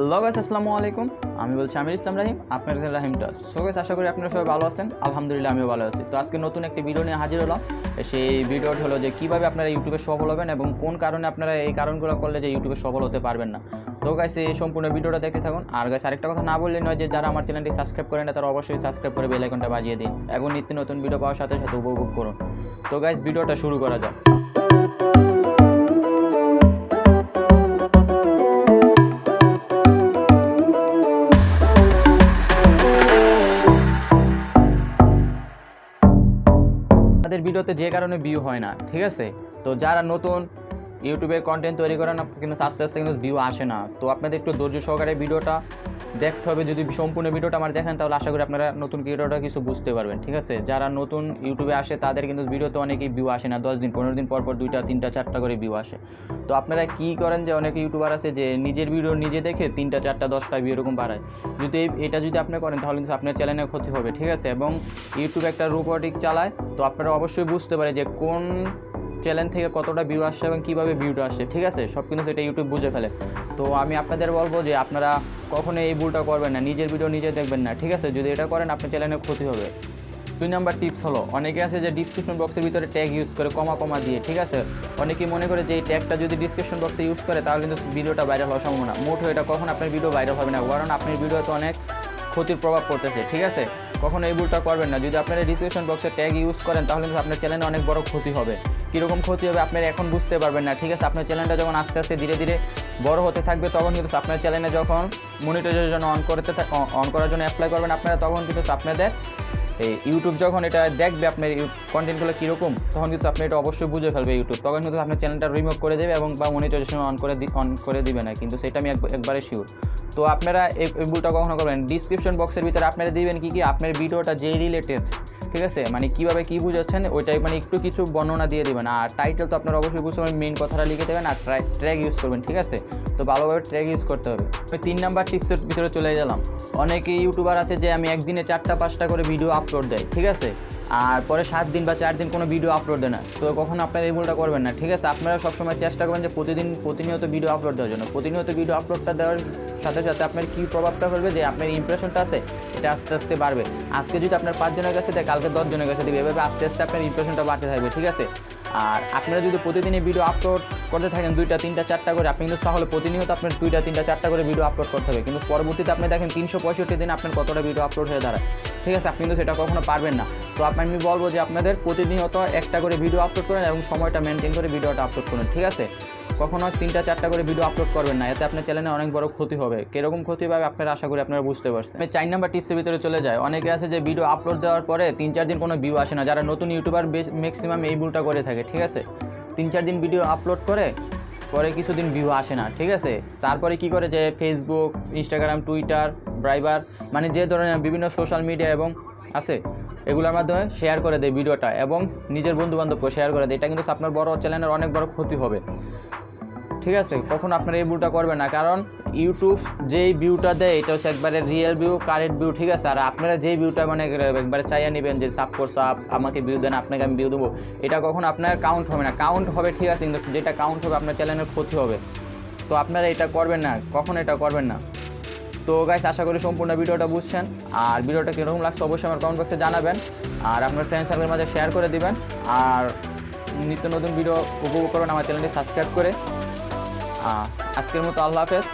Hello guys, আসসালামু আলাইকুম। আমি বলছি রাহিম, আপনাদের রাহিম টাচ। সো গাইস, আশা করি আপনারা সবাই ভালো আছেন। আলহামদুলিল্লাহ আমিও ভালো আছি। তো আজকে নতুন একটি ভিডিও নিয়ে হাজির হলাম। সেই ভিডিওটি হলো যে কীভাবে আপনারা ইউটিউবে সফল হবেন এবং কোন কারণে আপনারা এই কারণগুলো করলে যে ইউটিউবে সফল হতে পারবেন না। তো গাইস, এই সম্পূর্ণ ভিডিওটা দেখতে থাকুন। আর গাইস, আরেকটা কথা না বললেই নয় যে যারা আমার চ্যানেলটি সাবস্ক্রাইব করেন না তারা অবশ্যই সাবস্ক্রাইব করে বেল আইকনটা বাজিয়ে দিন এবং নিত্য নতুন ভিডিও পাওয়ার সাথে সাথে উপভোগ করুন। তো গাইস, ভিডিওটা শুরু করা যাক। তাদের ভিডিওতে যে কারণে ভিউ হয় না, ঠিক আছে। তো যারা নতুন ইউটিউবে কন্টেন্ট তৈরি করেন কিন্তু আস্তে আস্তে কিন্তু ভিউ আসে না। তো আপনাদের একটু ধৈর্য সহকারে ভিডিওটা দেখতে হবে। যদি সম্পূর্ণ ভিডিওটা আমার দেখেন তাহলে আশা করি আপনারা নতুন ভিডিওটা কিছু বুঝতে পারবেন, ঠিক আছে। যারা নতুন ইউটিউবে আসে তাদের কিন্তু ভিডিওতে অনেকেই ভিউ আসে না, 10 দিন 15 দিন পর পর 2টা 3টা 4টা করে ভিউ আসে। তো আপনারা কী করেন যে অনেক ইউটিউবার আছে যে নিজের ভিডিও নিজে দেখে 3টা 4টা 10টা ভিউ এরকম বাড়ায়। এটা যদি আপনি করেন তাহলে কিন্তু আপনার চ্যানেলের ক্ষতি হবে, ঠিক আছে। এবং ইউটিউব একটা রোবটিক চালায়, তো আপনারা অবশ্যই বুঝতে পারে যে কোন চ্যানেল থেকে কতটা ভিউ আসছে এবং কীভাবে ভিউটা আসে, ঠিক আছে। সব কিন্তু এটা ইউটিউব বুঝে ফেলে। তো আমি আপনাদের বলবো যে আপনারা কখনো এই ভুলটা করবেন না, নিজের ভিডিও নিজে দেখবেন না, ঠিক আছে। যদি এটা করেন আপনার চ্যানেলের ক্ষতি হবে। 2 নাম্বার টিপস হলো, অনেকে আছে যে ডিসক্রিপশন বক্সের ভিতরে ট্যাগ ইউজ করে কমা দিয়ে, ঠিক আছে। অনেকেই মনে করে যে এই ট্যাগটা যদি ডিসক্রিপশন বক্সে ইউজ করে তাহলে কিন্তু ভিডিওটা ভাইরাল হওয়ার সম্ভাবনা। মোট এটা কখন আপনার ভিডিও ভাইরাল হবে না, কারণ আপনার ভিডিওতে অনেক ক্ষতির প্রভাব পড়তেছে, ঠিক আছে। কখনো এই ভুলটা করবেন না। যদি আপনারা ডিসক্রিপশন বক্সে ট্যাগ ইউজ করেন তাহলে কিন্তু আপনার চ্যানেলে অনেক বড় ক্ষতি হবে। কীরকম ক্ষতি হবে আপনারা এখন বুঝতে পারবেন না, ঠিক আছে। আপনার চ্যানেলটা যখন আস্তে আস্তে ধীরে ধীরে বড় হতে থাকবে তখন কিন্তু আপনার চ্যানেলে যখন মনিটাইজেশন অন করার জন্য অ্যাপ্লাই করবেন আপনারা, তখন কিন্তু আপনাদের এই ইউটিউব যখন এটা দেখবে আপনার কন্টেন্টগুলো কীরকম, তখন কিন্তু আপনি এটা অবশ্যই বুঝে ফেলবে ইউটিউব। তখন কিন্তু আপনার চ্যানেলটা রিমুভ করে দেবে এবং বা মনিটাইজেশন অন করে দিবে না, কিন্তু সেটা আমি একবারে শিওর। তো আপনারা এই ভুলটা কখনো করবেন। ডিসক্রিপশন বক্সের ভিতরে আপনারা দিবেন কি আপনার ভিডিওটা যেই রিলেটেড, ঠিক আছে, মানে কীভাবে কী বুঝাচ্ছেন ওইটাই মানে একটু কিছু বর্ণনা দিয়ে দেবেন। আর টাইটেল তো আপনারা অবশ্যই বুঝতে পারবেন, মেইন কথাটা লিখে দেবেন আর ট্র্যাগ ইউজ করবেন, ঠিক আছে। তো ভালোভাবে ট্র্যাগ ইউজ করতে হবে। আমি 3 নাম্বার টিপসের ভিতরে চলে গেলাম। অনেকে ইউটিউবার আছে যে আমি একদিনে 4টা 5টা করে ভিডিও আপলোড দেয়, ঠিক আছে, আর পরে 7 দিন বা 4 দিন কোনো ভিডিও আপলোড দেয় না। তো কখনো আপনারা এই ভুলটা করবেন না, ঠিক আছে। আপনারা সবসময় চেষ্টা করবেন যে প্রতিনিয়ত ভিডিও আপলোড দেওয়ার জন্য। প্রতিনিয়ত ভিডিও আপলোডটা দেওয়ার সাথে সাথে আপনার কী প্রভাবটা ফেলবে যে আপনার ইমপ্রেশনটা আছে এটা আস্তে আস্তে বাড়বে। আজকে যদি আপনার 5 জনের কাছে দেয় কালকে 10 জনের কাছে দেবে, এভাবে আস্তে আস্তে আপনার ইমপ্রেশনটা বাড়তে থাকবে, ঠিক আছে। আর আপনারা যদি প্রতিদিনই ভিডিও আপলোড করতে থাকেন 2টা 3টা 4টা করে, আপনি কিন্তু তাহলে প্রতিনিয়ত আপনার 2টা 3টা 4টা করে ভিডিও আপলোড করতে হবে। কিন্তু পরবর্তীতে আপনি দেখেন 365 দিন আপনার কতটা ভিডিও আপলোড হয়ে দাঁড়ায়, ঠিক আছে। আপনি কিন্তু সেটা কখনো পারবেন না। তো আমি বলবো যে আপনাদের প্রতিনিয়ত একটা করে ভিডিও আপলোড করেন এবং সময়টা মেনটেন করে ভিডিওটা আপলোড করুন, ঠিক আছে। কখনো 3টা 4টা করে ভিডিও আপলোড করবেন না, এতে আপনার চ্যানেলে অনেক বড় ক্ষতি হবে। কীরকম ক্ষতি হবে আপনারা আশা করি আপনারা বুঝতে পারছেন। আমি 4 নাম্বার টিপসের ভিতরে চলে যায়। অনেকে আছে যে ভিডিও আপলোড দেওয়ার পরে 3-4 দিন কোনো ভিউ আসে না। যারা নতুন ইউটিউবার ম্যাক্সিমাম এই ভুলটা করে থাকে, ঠিক আছে। 3-4 দিন ভিডিও আপলোড করে পরে কিছুদিন ভিউ আসে না, ঠিক আছে। তারপরে কি করে যে ফেসবুক, ইনস্টাগ্রাম, টুইটার, ভাইবার, মানে যে ধরনের বিভিন্ন সোশ্যাল মিডিয়া এবং আছে এগুলোর মাধ্যমে শেয়ার করে দেয় ভিডিওটা এবং নিজের বন্ধুবান্ধবকে শেয়ার করে দেয়। এটা কিন্তু আপনার বড় চ্যানেলের অনেক বড় ক্ষতি হবে, ঠিক আছে। কখন আপনারা এই ভিউটা করবেন না, কারণ ইউটিউব যেই ভিউটা দেয় এটা হচ্ছে একবারে রিয়েল ভিউ, কারেক্ট ভিউ, ঠিক আছে। আর আপনারা যেই ভিউটা মানে একবারে চাইয়া নেবেন যে সাপ আমাকে ভিউ দেন, আপনাকে আমি ভিউ দেবো, এটা কখন আপনার কাউন্ট হবে না। কাউন্ট হবে, ঠিক আছে, কিন্তু যেটা কাউন্ট হবে আপনার চ্যানেলের ক্ষতি হবে। তো আপনারা এটা করবেন না, কখন এটা করবেন না। তো গাইস, আশা করি সম্পূর্ণ ভিডিওটা বুঝছেন। আর ভিডিওটা কীরকম লাগছে অবশ্যই আমার কমেন্ট বক্সে জানাবেন আর আপনার ফ্রেন্ড সার্কেলের মাঝে শেয়ার করে দিবেন। আর নিত্য নতুন ভিডিও উপভোগ করবেন আমার চ্যানেলটি সাবস্ক্রাইব করে। আজকের মতো আল্লাহ হাফেজ।